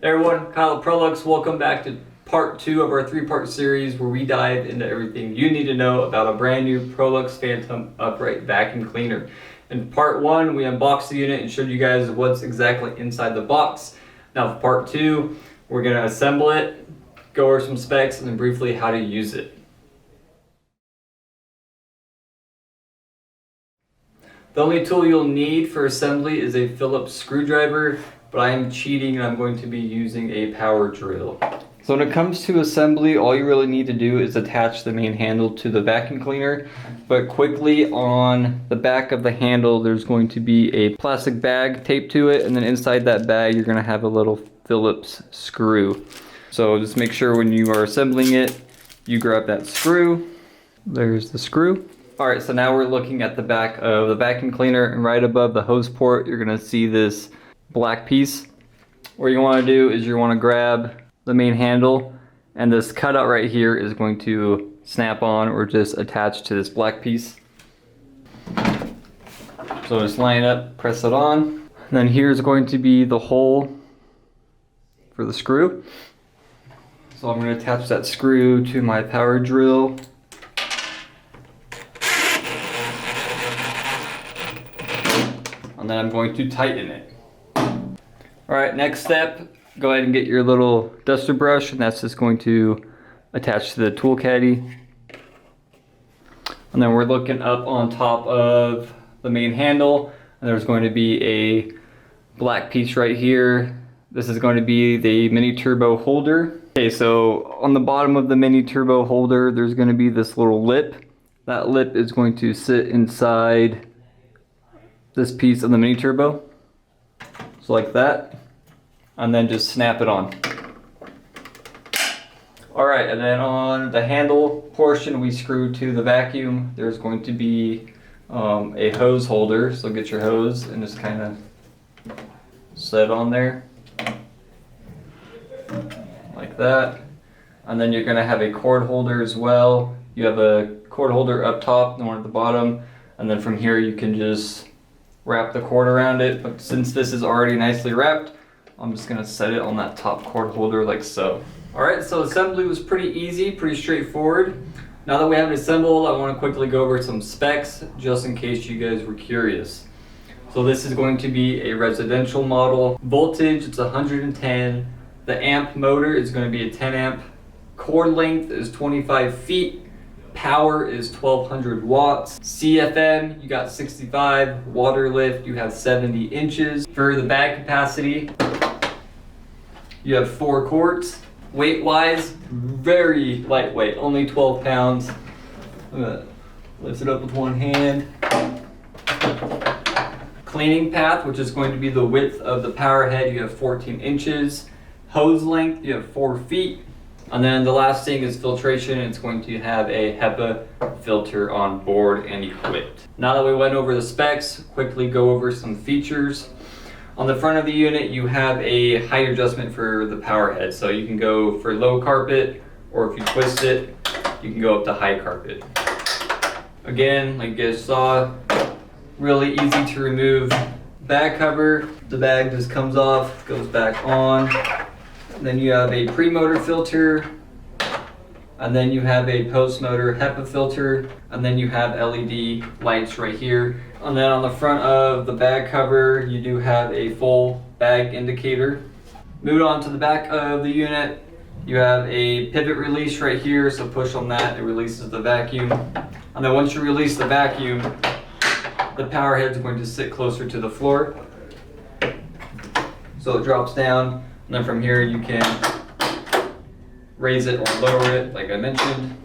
Hey everyone, Kyle Prolux. Welcome back to part 2 of our 3-part series where we dive into everything you need to know about a brand new Prolux Phantom upright vacuum cleaner. In part 1, we unboxed the unit and showed you guys what's exactly inside the box. Now for part 2, we're going to assemble it, go over some specs, and then briefly how to use it. The only tool you'll need for assembly is a Phillips screwdriver, but I am cheating and I'm going to be using a power drill. So when it comes to assembly, all you really need to do is attach the main handle to the vacuum cleaner. But quickly, on the back of the handle, there's going to be a plastic bag taped to it, and then inside that bag, you're going to have a little Phillips screw. So just make sure when you are assembling it, you grab that screw. There's the screw. All right, so now we're looking at the back of the vacuum cleaner, and right above the hose port, you're going to see this black piece. What you want to do is you want to grab the main handle, and this cutout right here is going to snap on or just attach to this black piece. So just line it up, press it on, and then here's going to be the hole for the screw. So I'm going to attach that screw to my power drill. And then I'm going to tighten it. Alright, next step, go ahead and get your little duster brush, and that's just going to attach to the tool caddy. And then we're looking up on top of the main handle, and there's going to be a black piece right here. This is going to be the mini turbo holder. Okay, so on the bottom of the mini turbo holder, there's going to be this little lip. That lip is going to sit inside this piece of the mini turbo. So like that, and then just snap it on. Alright, and then on the handle portion we screw to the vacuum, there's going to be a hose holder. So get your hose and just kind of set on there. Like that. And then you're going to have a cord holder as well. You have a cord holder up top and one at the bottom. And then from here you can just wrap the cord around it, but since this is already nicely wrapped, I'm just gonna set it on that top cord holder like so. Alright, so assembly was pretty easy, pretty straightforward. Now that we have it assembled, I want to quickly go over some specs, just in case you guys were curious. So this is going to be a residential model. Voltage, it's 110. The amp motor is going to be a 10 amp. Cord length is 25 feet. Power is 1200 watts. CFM, you got 65. Water lift, you have 70 inches. For the bag capacity, you have 4 quarts. Weight wise, very lightweight, only 12 pounds. I'm gonna lift it up with one hand. Cleaning path, which is going to be the width of the power head, you have 14 inches. Hose length, you have 4 feet. And then the last thing is filtration. It's going to have a HEPA filter on board and equipped. Now that we went over the specs, quickly go over some features. On the front of the unit, you have a height adjustment for the power head. So you can go for low carpet, or if you twist it, you can go up to high carpet. Again, like you guys saw, really easy to remove. Bag cover, the bag just comes off, goes back on. Then you have a pre-motor filter, and then you have a post-motor HEPA filter, and then you have LED lights right here. And then on the front of the bag cover, you do have a full bag indicator. Moving on to the back of the unit, you have a pivot release right here, so push on that, it releases the vacuum. And then once you release the vacuum, the power head is going to sit closer to the floor. So it drops down. And then from here you can raise it or lower it, like I mentioned.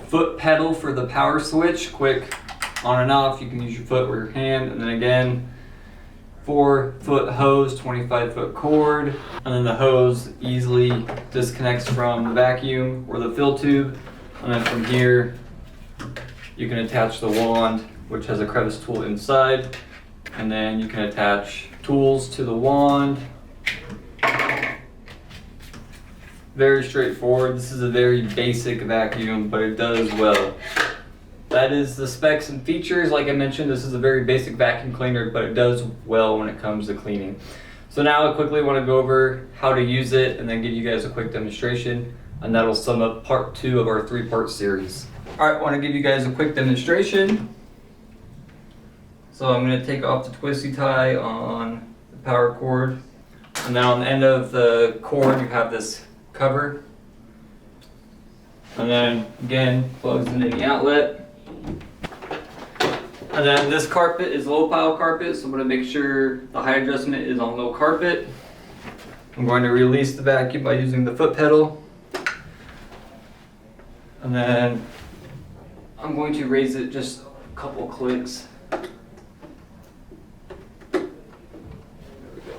Foot pedal for the power switch, quick on and off. You can use your foot or your hand. And then again, 4-foot hose, 25-foot cord. And then the hose easily disconnects from the vacuum or the fill tube. And then from here, you can attach the wand, which has a crevice tool inside. And then you can attach tools to the wand. Very straightforward. This is a very basic vacuum, but it does well. that is the specs and features. Like I mentioned, this is a very basic vacuum cleaner, but it does well when it comes to cleaning. So now I quickly want to go over how to use it and then give you guys a quick demonstration, and that'll sum up part 2 of our 3-part series. Alright, I want to give you guys a quick demonstration. So I'm going to take off the twisty tie on the power cord, and then on the end of the cord you have this cover, and then again plugs into the outlet. And then this carpet is low pile carpet, so I'm going to make sure the height adjustment is on low carpet. I'm going to release the vacuum by using the foot pedal, and then I'm going to raise it just a couple clicks. There we go.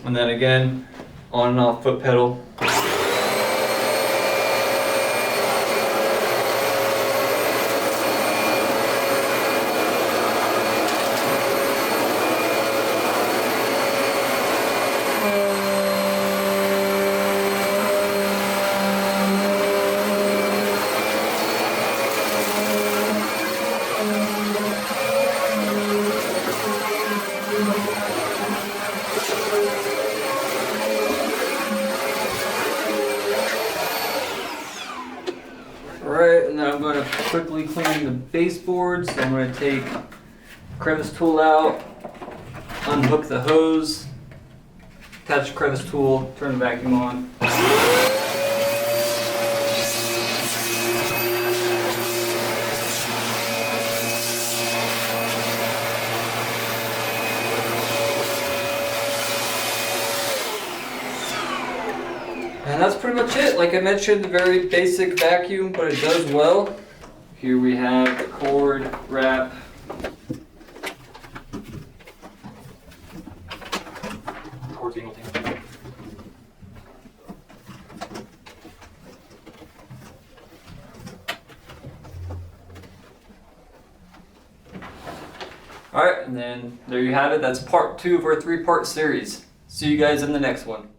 And then again, on and off foot pedal. Alright, and then I'm going to quickly clean the baseboards. So I'm going to take the crevice tool out, unhook the hose, attach the crevice tool, turn the vacuum on. And that's pretty much it. Like I mentioned, a very basic vacuum, but it does well. Here we have the cord wrap. Alright, and then there you have it. That's part 2 of our 3-part series. See you guys in the next one.